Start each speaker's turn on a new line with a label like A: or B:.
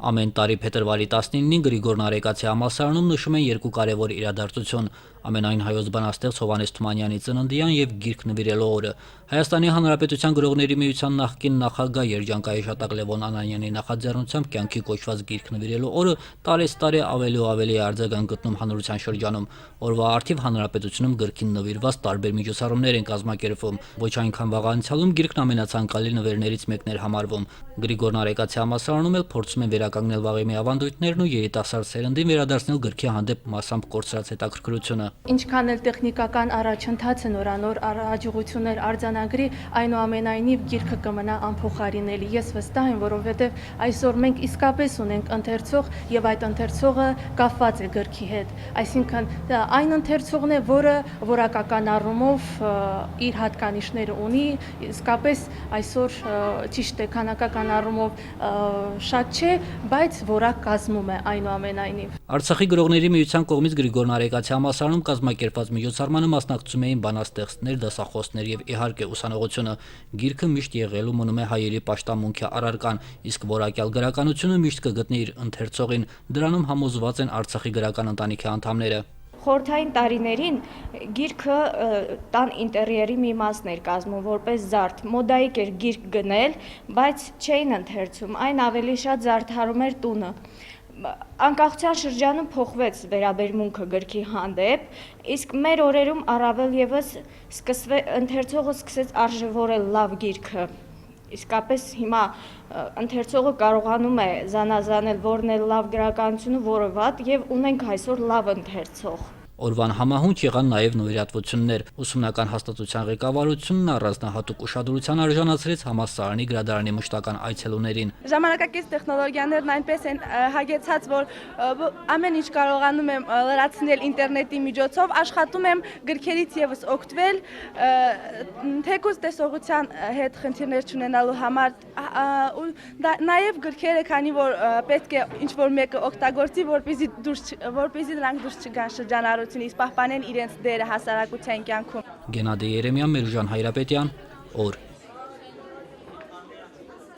A: Ամեն տարի փետրվարի 19-ին Գրիգոր Նարեկացի համալսարանում նշում են երկու կարևոր իրադարձություն՝ ամենայն հայոց բանաստեղծ Հովհաննես Թումանյանի ծննդյան եւ գիրք նվիրելու օրը։ Հայաստանի Հանրապետության գրողների միության նախկին նախագահ Երջանկայի Շատակ Լևոն Անանյանի նախաձեռնությամբ կյանքի կոչված գիրք նվիրելու օրը տարեստարի ավելի ու ավելի արձագանք գտնում հանրության շրջանում։ Օրվա առթիվ հանրապետությունում գրքին նվիրված տարբեր միջոցառումներ են կազմակերպվում։ Ոչ այնքան վաղ անցյալում գիրքն ամենացանկալի նվերներից մեկն էր համարվում։ Գրիգոր Նարեկացի համալսարանում էլ փորձում են վերականգնել վաղեմի ավանդույթներն ու երիտասարդ սերնդին վերադարձնել գրքի հանդեպ մասամբ կորցրած հետաքրքրությունը։
B: Ինչքան էլ տեխնիկական առաջընթացը նորանոր հաջողություններ արձանագրի, այնուամենայնիվ գիրքը կմնա անփոխարինելի։ Ես վստահ եմ, որովհետև այսօր մենք իսկապես ունենք ընթերցող եւ այդ ընթերցողը կապված է գրքի հետ։ Այսինքն այն ընթերցողն է, որը որակական առումով իր հատկանիշները ունի, իսկապես այսօր ճիշտ է քանակական առումով շատ չէ, բայց որակ կազմում է այնուամենայնիվ։
A: Արցախի գրողների միության կողմից Գրիգոր Նարեկացի համալսարանում կազմակերպված միջոցառմանը մասնակցում էին բանաստեղծներ, դասախոսներ եւ իհարկե ուսանողությունը։ Գիրքը միշտ եղել ու մնում է հայերի պաշտամունքի առարկան, իսկ որակյալ գրականությունը միշտ կգտնի իր ընթերցողին։ Դրանում համոզված են Արցախի գրական ընտանիքի անդամները։
C: Խորհրդային տարիներին գիրքը տան ինտերիերի մի մասն էր կազմում որպես զարդ, մոդայիկ էր գիրք գնել, բայց չէին ընթերցում, այն ավելի շատ զարդարում էր տունը։ Անկախության շրջանում փոխվեց վերաբերմունքը գրքի հանդեպ, իսկ մեր օրերում առավել եւս ընթերցողը սկսեց արժևորել լավ գիրքը։ Իսկապես հիմա ընթերցողը կարողանում է զանազանել որն է լավ գրականություն ու որը վատ, եւ ունենք այսօր լավ ընթերցող։
A: Օրվան համահունչ եղան նաև նվիրատվություններ։ Ուսումնական հաստատության ղեկավարությունն առանձնահատուկ ուշադրության արժանացրեց համալսարանի գրադարանի մշտական այցելուներին։
D: Ժամանակակից տեխնոլոգիաներն այնպես են հագեցած, որ ամեն ինչ կարողանում եմ լրացնել ինտերնետի միջոցով, աշխատում եմ գրքերից եւս օգտվել, թեկուզ տեսողության հետ խնդիրներ չունենալու համար, նաև գրքերը, քանի որ պետք է ինչ-որ մեկը օգտագործի, որպեսզի նրանք դուրս չգան շրջանառությունից, պահպանեն իրենց դերը հասարակության կյանքում։
A: Գենադի Երեմյան, Մերուժան Հայրապետյան, օր։